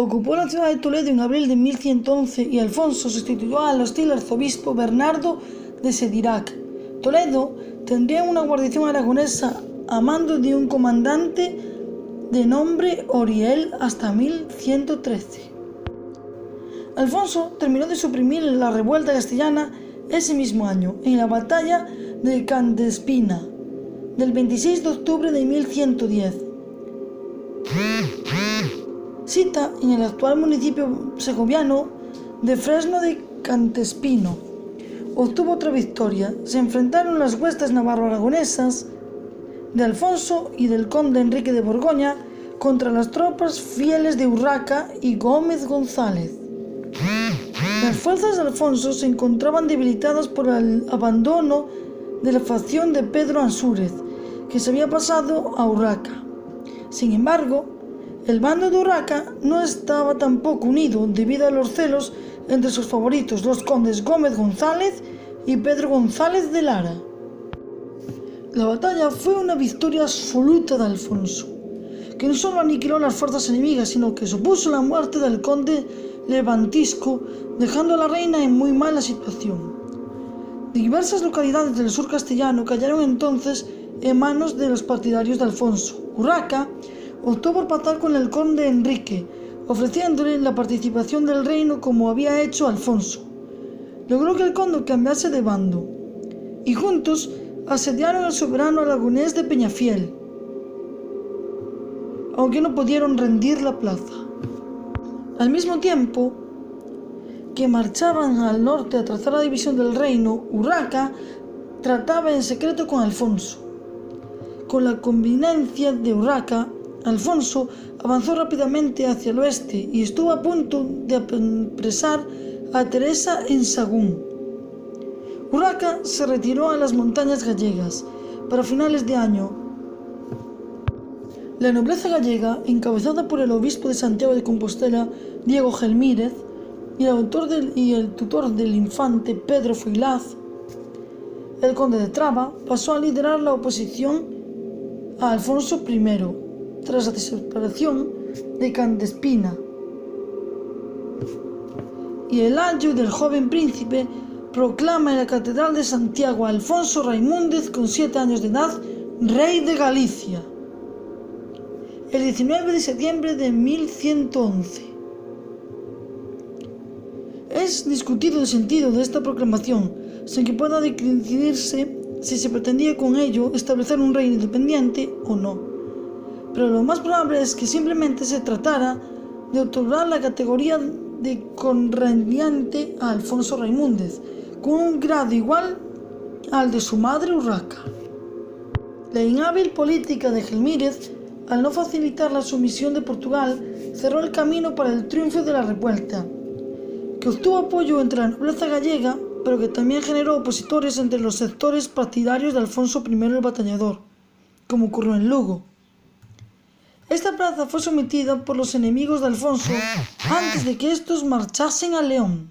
ocupó la ciudad de Toledo en abril de 1111 y Alfonso sustituyó al hostil arzobispo Bernardo de Sedirac. Toledo tendría una guarnición aragonesa a mando de un comandante de nombre Oriel hasta 1113. Alfonso terminó de suprimir la revuelta castellana ese mismo año, en la batalla de Cantespina, del 26 de octubre de 1110. Cita en el actual municipio segoviano de Fresno de Cantespino. Obtuvo otra victoria. Se enfrentaron las huestes navarro-aragonesas de Alfonso y del conde Enrique de Borgoña contra las tropas fieles de Urraca y Gómez González. Las fuerzas de Alfonso se encontraban debilitadas por el abandono de la facción de Pedro Ansúrez, que se había pasado a Urraca. Sin embargo, el bando de Urraca no estaba tampoco unido debido a los celos entre sus favoritos, los condes Gómez González y Pedro González de Lara. La batalla fue una victoria absoluta de Alfonso, que no solo aniquiló las fuerzas enemigas, sino que supuso la muerte del conde Levantisco, dejando a la reina en muy mala situación. Diversas localidades del sur castellano cayeron entonces en manos de los partidarios de Alfonso. Urraca optó por pactar con el conde Enrique, ofreciéndole la participación del reino como había hecho Alfonso. Logró que el conde cambiase de bando, y juntos asediaron al soberano aragonés de Peñafiel, aunque no pudieron rendir la plaza. Al mismo tiempo que marchaban al norte a trazar la división del reino, Urraca trataba en secreto con Alfonso. Con la conveniencia de Urraca, Alfonso avanzó rápidamente hacia el oeste y estuvo a punto de apresar a Teresa en Sagún. Urraca se retiró a las montañas gallegas. Para finales de año, la nobleza gallega, encabezada por el obispo de Santiago de Compostela, Diego Gelmírez, y el tutor del infante Pedro Foilaz, el conde de Traba, pasó a liderar la oposición a Alfonso I, tras la separación de Cantespina. Y el ayo del joven príncipe proclama en la catedral de Santiago a Alfonso Raimúndez, con 7 años de edad, rey de Galicia, el 19 de septiembre de 1111. Es discutido el sentido de esta proclamación, sin que pueda decidirse si se pretendía con ello establecer un reino independiente o no. Pero lo más probable es que simplemente se tratara de otorgar la categoría de conregnante a Alfonso Raimúndez, con un grado igual al de su madre Urraca. La inhábil política de Gelmírez, al no facilitar la sumisión de Portugal, cerró el camino para el triunfo de la revuelta, que obtuvo apoyo entre la nobleza gallega, pero que también generó opositores entre los sectores partidarios de Alfonso I el Batallador, como ocurrió en Lugo. Esta plaza fue sometida por los enemigos de Alfonso antes de que estos marchasen a León.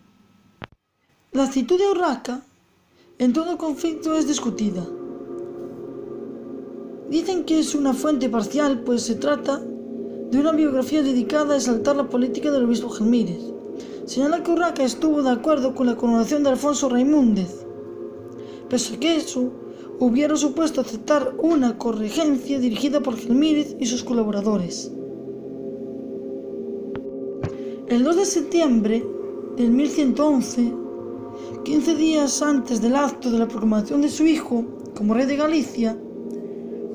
La actitud de Urraca en todo conflicto es discutida. Dicen que es una fuente parcial, pues se trata de una biografía dedicada a exaltar la política del obispo Gelmírez. Señala que Urraca estuvo de acuerdo con la coronación de Alfonso Raimúndez, pese a que eso hubiera supuesto aceptar una corregencia dirigida por Gelmírez y sus colaboradores. El 2 de septiembre de 1111, 15 días antes del acto de la proclamación de su hijo como rey de Galicia,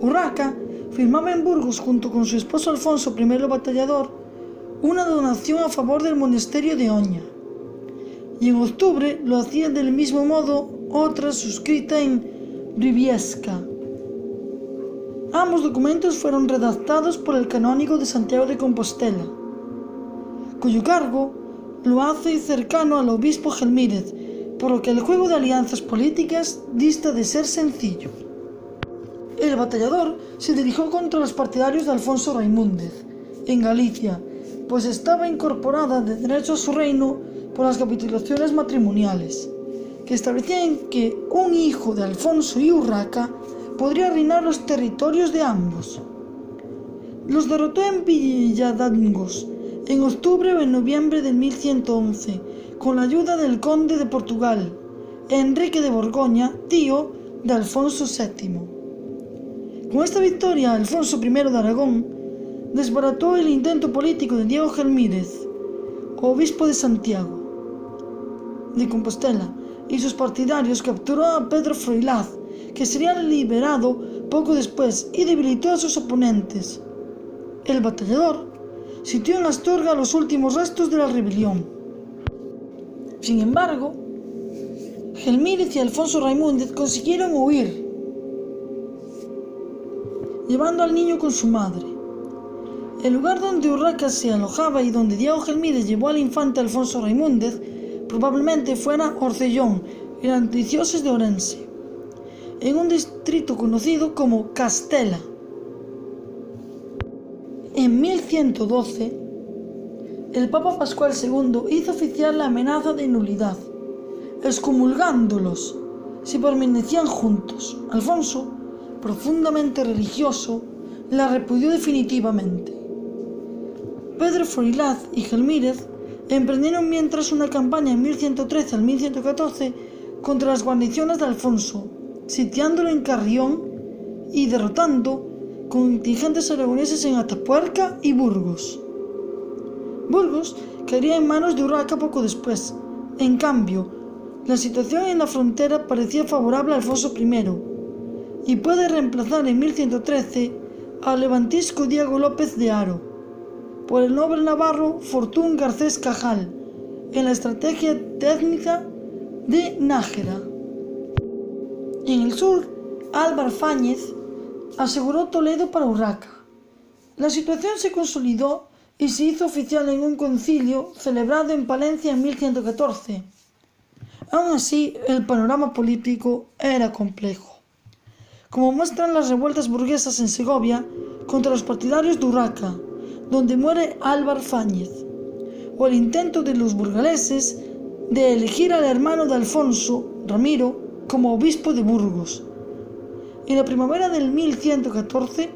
Urraca firmaba en Burgos, junto con su esposo Alfonso I el Batallador, una donación a favor del monasterio de Oña, y en octubre lo hacía del mismo modo otra suscrita en Briviesca. Ambos documentos fueron redactados por el canónigo de Santiago de Compostela, cuyo cargo lo hace cercano al obispo Gelmírez, por lo que el juego de alianzas políticas dista de ser sencillo. El batallador se dirigió contra los partidarios de Alfonso Raimúndez, en Galicia, pues estaba incorporada de derecho a su reino por las capitulaciones matrimoniales, que establecían que un hijo de Alfonso y Urraca podría reinar los territorios de ambos. Los derrotó en Villadangos, en octubre o en noviembre de 1111, con la ayuda del conde de Portugal, Enrique de Borgoña, tío de Alfonso VII. Con esta victoria, Alfonso I de Aragón desbarató el intento político de Diego Gelmírez, obispo de Santiago de Compostela, y sus partidarios. Capturó a Pedro Froilaz, que sería liberado poco después, y debilitó a sus oponentes. El batallador sitió en Astorga los últimos restos de la rebelión. Sin embargo, Gelmírez y Alfonso Raimúndez consiguieron huir, llevando al niño con su madre. El lugar donde Urraca se alojaba y donde Diego Gelmírez llevó al infante Alfonso Raimúndez probablemente fuera Orcellón, en la diócesis de Orense, en un distrito conocido como Castela. En 1112, el Papa Pascual II hizo oficial la amenaza de nulidad, excomulgándolos si permanecían juntos. Alfonso, profundamente religioso, la repudió definitivamente. Pedro Froilaz y Gelmírez emprendieron mientras una campaña en 1113 al 1114 contra las guarniciones de Alfonso, sitiándolo en Carrión y derrotando contingentes aragoneses en Atapuerca y Burgos. Burgos caería en manos de Urraca poco después. En cambio, la situación en la frontera parecía favorable a Alfonso I y puede reemplazar en 1113 al levantisco Diego López de Haro por el noble navarro Fortún Garcés Cajal en la estrategia técnica de Nájera. En el sur, Álvar Fáñez aseguró Toledo para Urraca. La situación se consolidó y se hizo oficial en un concilio celebrado en Palencia en 1114. Aún así, el panorama político era complejo, como muestran las revueltas burguesas en Segovia contra los partidarios de Urraca, donde muere Álvar Fáñez, o el intento de los burgaleses de elegir al hermano de Alfonso, Ramiro, como obispo de Burgos. En la primavera del 1114,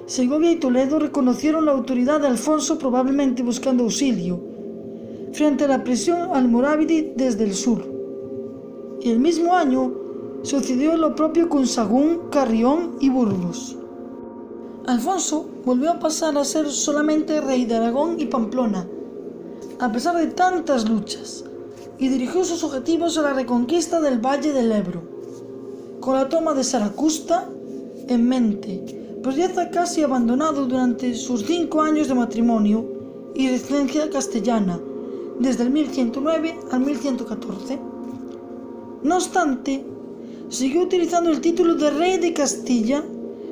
Segovia y Toledo reconocieron la autoridad de Alfonso, probablemente buscando auxilio frente a la presión almorávide desde el sur. Y el mismo año sucedió lo propio con Sahagún, Carrión y Burgos. Alfonso volvió a pasar a ser solamente rey de Aragón y Pamplona, a pesar de tantas luchas, y dirigió sus objetivos a la reconquista del Valle del Ebro, con la toma de Saracusta en mente, pues ya está casi abandonado durante sus 5 años de matrimonio y residencia castellana, desde el 1109 al 1114. No obstante, siguió utilizando el título de rey de Castilla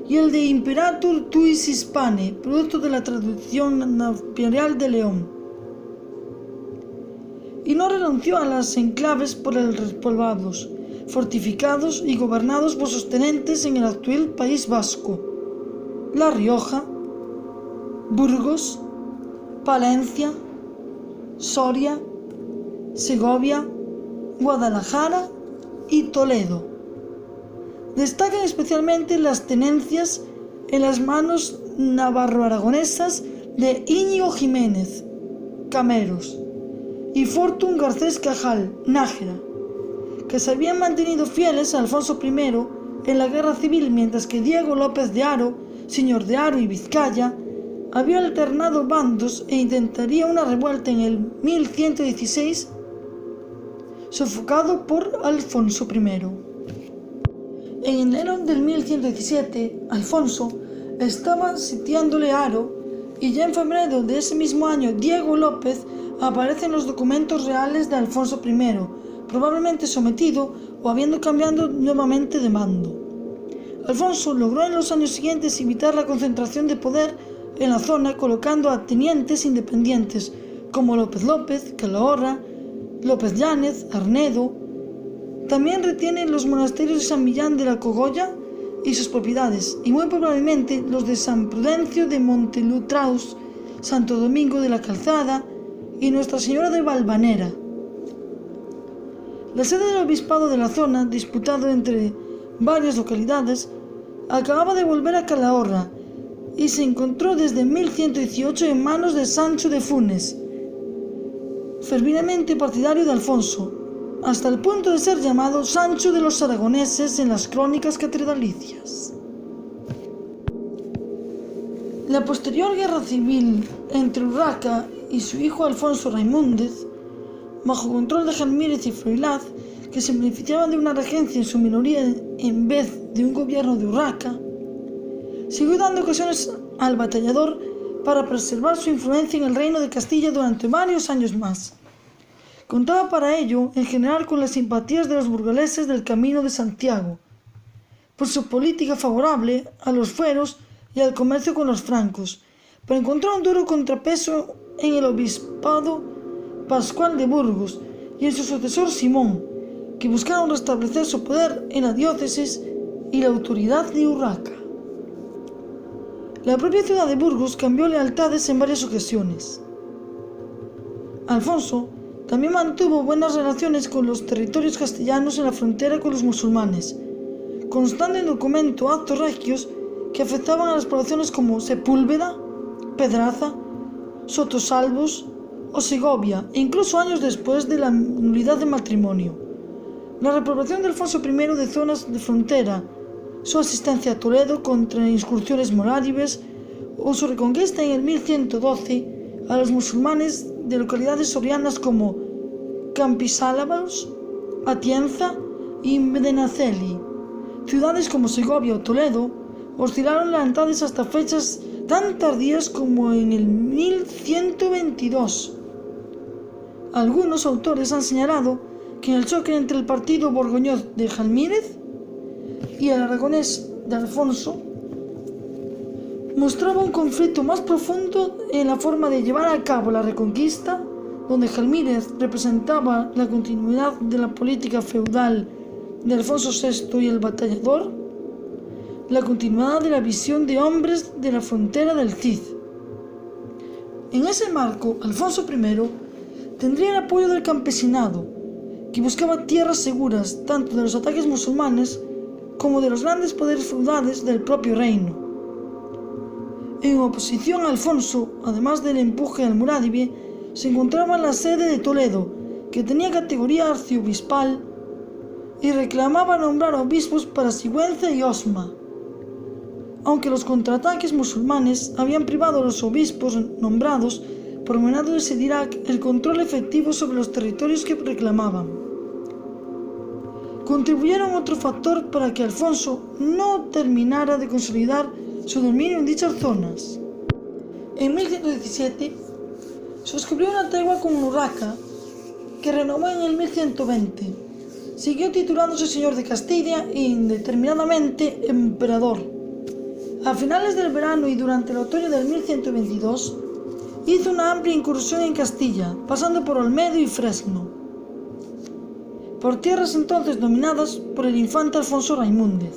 y el de Imperator Tuis Hispane, producto de la traducción imperial de León, y no renunció a las enclaves poblados, fortificados y gobernados por sus tenentes en el actual País Vasco, La Rioja, Burgos, Palencia, Soria, Segovia, Guadalajara y Toledo. Destacan especialmente las tenencias en las manos navarro-aragonesas de Íñigo Jiménez, Cameros, y Fortún Garcés Cajal, Nájera, que se habían mantenido fieles a Alfonso I en la guerra civil, mientras que Diego López de Haro, señor de Haro y Vizcaya, había alternado bandos e intentaría una revuelta en el 1116, sofocado por Alfonso I. En enero del 1117, Alfonso estaba sitiándole Haro, y ya en febrero de ese mismo año Diego López aparece en los documentos reales de Alfonso I, probablemente sometido o habiendo cambiado nuevamente de mando. Alfonso logró en los años siguientes evitar la concentración de poder en la zona, colocando a tenientes independientes como López López, Calahorra, López Llánez, Arnedo. También retiene los monasterios de San Millán de la Cogolla y sus propiedades, y muy probablemente los de San Prudencio de Montelutraus, Santo Domingo de la Calzada y Nuestra Señora de Valvanera. La sede del obispado de la zona, disputado entre varias localidades, acababa de volver a Calahorra, y se encontró desde 1118 en manos de Sancho de Funes, fervientemente partidario de Alfonso, hasta el punto de ser llamado Sancho de los Aragoneses en las crónicas catedralicias. La posterior guerra civil entre Urraca y su hijo Alfonso Raimúndez, bajo control de Gelmírez y Froilaz, que se beneficiaban de una regencia en su minoría en vez de un gobierno de Urraca, siguió dando ocasiones al batallador para preservar su influencia en el reino de Castilla durante varios años más. Contaba para ello, en general, con las simpatías de los burgaleses del Camino de Santiago, por su política favorable a los fueros y al comercio con los francos, pero encontró un duro contrapeso en el obispado Pascual de Burgos y en su sucesor Simón, que buscaron restablecer su poder en la diócesis y la autoridad de Urraca. La propia ciudad de Burgos cambió lealtades en varias ocasiones. Alfonso también mantuvo buenas relaciones con los territorios castellanos en la frontera con los musulmanes, constando en documento actos regios que afectaban a las poblaciones como Sepúlveda, Pedraza, Sotosalvos o Segovia, e incluso años después de la nulidad de matrimonio. La reprobación de Alfonso I de zonas de frontera, su asistencia a Toledo contra incursiones morárabes o su reconquista en el 1112 a los musulmanes de localidades sorianas como Campisálavos, Atienza y Medinaceli. Ciudades como Segovia o Toledo oscilaron lealtades hasta fechas tan tardías como en el 1122. Algunos autores han señalado que en el choque entre el partido borgoñón de Gelmírez y el aragonés de Alfonso mostraba un conflicto más profundo en la forma de llevar a cabo la reconquista, donde Gelmírez representaba la continuidad de la política feudal de Alfonso VI y el batallador, la continuidad de la visión de hombres de la frontera del Cid. En ese marco, Alfonso I tendría el apoyo del campesinado, que buscaba tierras seguras tanto de los ataques musulmanes como de los grandes poderes feudales del propio reino. En oposición a Alfonso, además del empuje almorávide, se encontraba la sede de Toledo, que tenía categoría arciobispal y reclamaba nombrar obispos para Sigüenza y Osma. Aunque los contraataques musulmanes habían privado a los obispos nombrados por Menado de Sedirac el control efectivo sobre los territorios que reclamaban. Contribuyeron otro factor para que Alfonso no terminara de consolidar su dominio en dichas zonas. En 1117 se descubrió una tregua con Urraca, que renovó en el 1120. Siguió titulándose señor de Castilla e indeterminadamente emperador. A finales del verano y durante el otoño del 1122 hizo una amplia incursión en Castilla, pasando por Olmedo y Fresno, por tierras entonces dominadas por el infante Alfonso Raimúndez,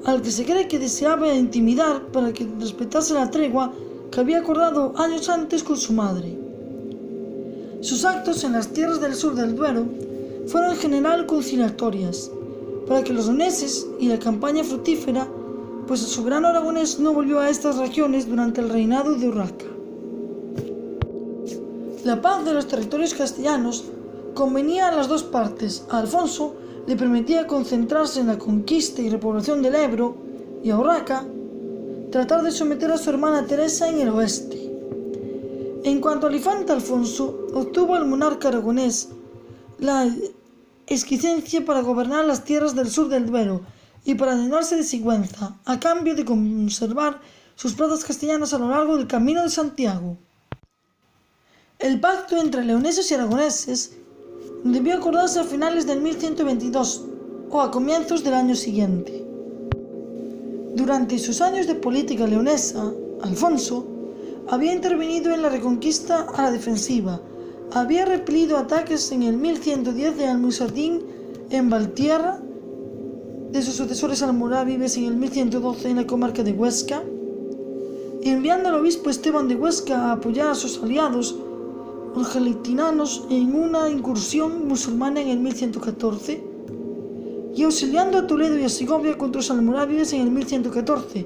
al que se cree que deseaba intimidar para que respetase la tregua que había acordado años antes con su madre. Sus actos en las tierras del sur del Duero fueron en general conciliatorias, para que los leoneses y la campaña fructífera, pues el soberano aragonés no volvió a estas regiones durante el reinado de Urraca. La paz de los territorios castellanos convenía a las dos partes. A Alfonso le permitía concentrarse en la conquista y repoblación del Ebro, y a Urraca tratar de someter a su hermana Teresa en el oeste. En cuanto al infante Alfonso, obtuvo al monarca aragonés la esquicencia para gobernar las tierras del sur del Duero y para llenarse de Sigüenza, a cambio de conservar sus plazas castellanas a lo largo del Camino de Santiago. El pacto entre leoneses y aragoneses debió acordarse a finales del 1122 o a comienzos del año siguiente. Durante sus años de política leonesa, Alfonso había intervenido en la reconquista a la defensiva, había repelido ataques en el 1110 de Almusardín en Valtierra, de sus sucesores almorávides en el 1112 en la comarca de Huesca, enviando al obispo Esteban de Huesca a apoyar a sus aliados argelitinanos en una incursión musulmana en el 1114, y auxiliando a Toledo y a Segovia contra los almorávides en el 1114,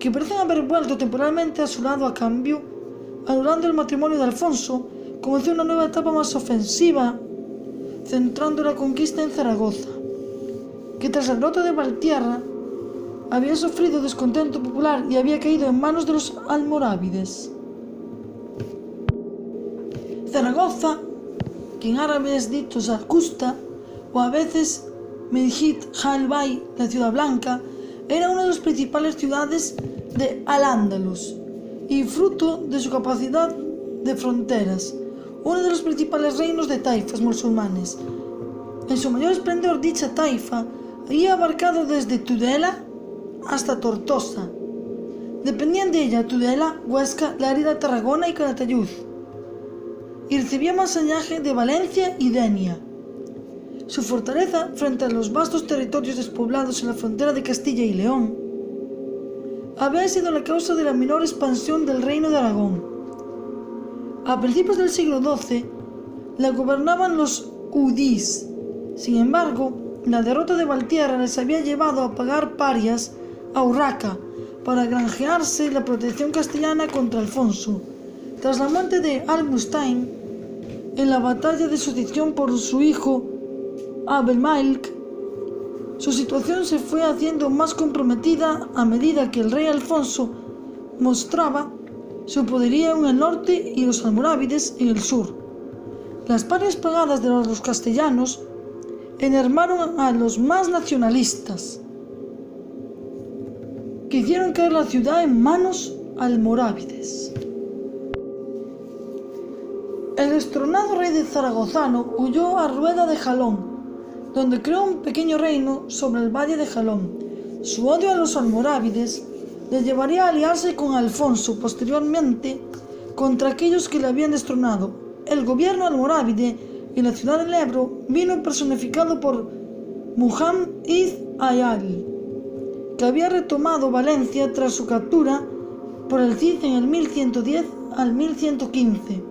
que parecen haber vuelto temporalmente a su lado a cambio, anulando el matrimonio de Alfonso, comenzó una nueva etapa más ofensiva, centrando la conquista en Zaragoza, que tras el derrota de Valtierra había sufrido descontento popular y había caído en manos de los almorávides. Zaragoza, que en árabe es dicho Zaragoza, o a veces Medjid Halbay, la ciudad blanca, era una de las principales ciudades de Al-Ándalus y fruto de su capacidad de fronteras, uno de los principales reinos de taifas musulmanes. En su mayor esplendor, dicha taifa había abarcado desde Tudela hasta Tortosa. Dependían de ella Tudela, Huesca, Lérida, Tarragona y Calatayud, y recibía masallaje de Valencia y Denia. Su fortaleza frente a los vastos territorios despoblados en la frontera de Castilla y León había sido la causa de la menor expansión del reino de Aragón. A principios del siglo XII la gobernaban los udís. Sin embargo, la derrota de Valtierra les había llevado a pagar parias a Urraca para granjearse la protección castellana contra Alfonso. Tras la muerte de Al-Mustain en la batalla de sucesión por su hijo Abdelmalek, su situación se fue haciendo más comprometida a medida que el rey Alfonso mostraba su poderío en el norte y los almorávides en el sur. Las parias pagadas de los castellanos enervaron a los más nacionalistas, que hicieron caer la ciudad en manos almorávides. El destronado rey de Zaragozano huyó a Rueda de Jalón, donde creó un pequeño reino sobre el valle de Jalón. Su odio a los almorávides le llevaría a aliarse con Alfonso posteriormente contra aquellos que le habían destronado. El gobierno almorávide en la ciudad del Ebro vino personificado por Muhammad ibn Ayal, que había retomado Valencia tras su captura por el Cid en el 1110 al 1115,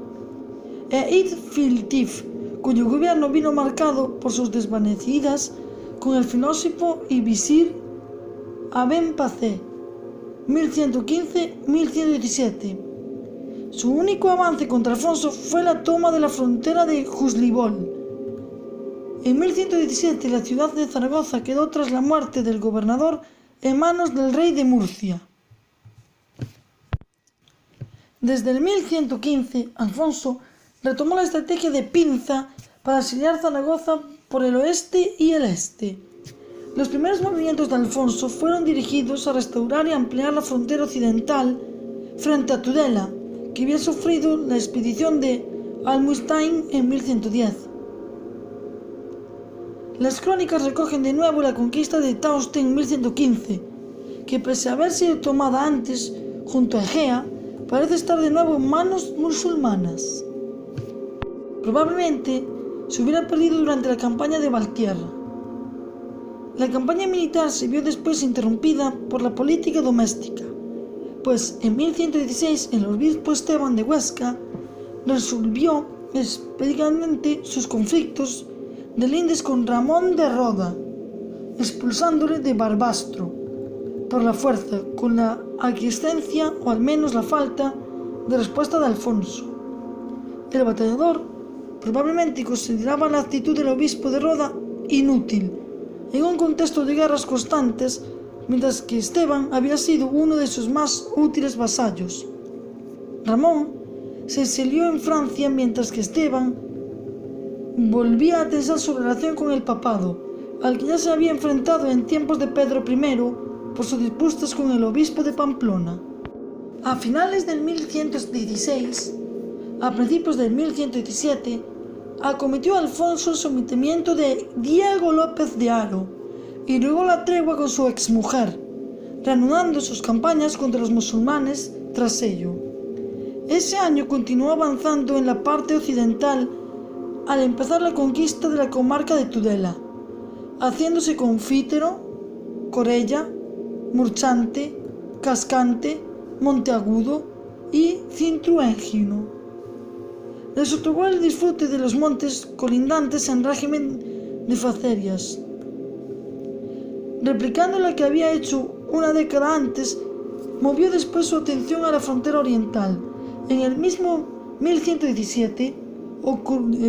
e Ibn Filtif, cuyo gobierno vino marcado por sus desvanecidas con el filósofo y visir Aben Pacé, 1115-1117. Su único avance contra Alfonso fue la toma de la frontera de Juslibol. En 1117 la ciudad de Zaragoza quedó tras la muerte del gobernador en manos del rey de Murcia. Desde el 1115, Alfonso retomó la estrategia de pinza para asediar Zaragoza por el oeste y el este. Los primeros movimientos de Alfonso fueron dirigidos a restaurar y ampliar la frontera occidental frente a Tudela, que había sufrido la expedición de Al-Mustain en 1110. Las crónicas recogen de nuevo la conquista de Tauste en 1115, que pese a haber sido tomada antes junto a Egea, parece estar de nuevo en manos musulmanas. Probablemente se hubiera perdido durante la campaña de Valtierra. La campaña militar se vio después interrumpida por la política doméstica, pues en 1116 el obispo Esteban de Huesca resolvió expeditamente sus conflictos de lindes con Ramón de Roda, expulsándole de Barbastro por la fuerza, con la aquiescencia o al menos la falta de respuesta de Alfonso. El batallador probablemente consideraba la actitud del obispo de Roda inútil en un contexto de guerras constantes, mientras que Esteban había sido uno de sus más útiles vasallos. Ramón se exilió en Francia mientras que Esteban volvía a tensar su relación con el papado, al que ya se había enfrentado en tiempos de Pedro I por sus disputas con el obispo de Pamplona. A finales del 1116, a principios del 1117, acometió a Alfonso el sometimiento de Diego López de Haro y luego la tregua con su exmujer, reanudando sus campañas contra los musulmanes tras ello. Ese año continuó avanzando en la parte occidental al empezar la conquista de la comarca de Tudela, haciéndose con Fítero, Corella, Murchante, Cascante, Monteagudo y Cintruéngino. Les otorgó el disfrute de los montes colindantes en régimen de facerias, replicando la que había hecho una década antes movió después su atención a la frontera oriental. En el mismo 1117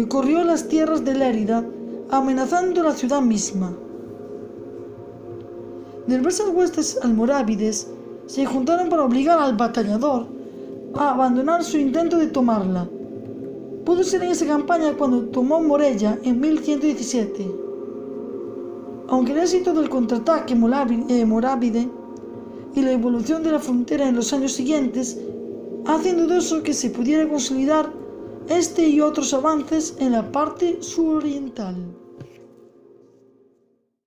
corrió las tierras de Lérida, amenazando la ciudad misma. Diversas huestes almorávides se juntaron para obligar al batallador a abandonar su intento de tomarla. Pudo ser en esa campaña cuando tomó Morella en 1117. Aunque el éxito del contraataque morávide y la evolución de la frontera en los años siguientes hacen dudoso que se pudiera consolidar este y otros avances en la parte suroriental.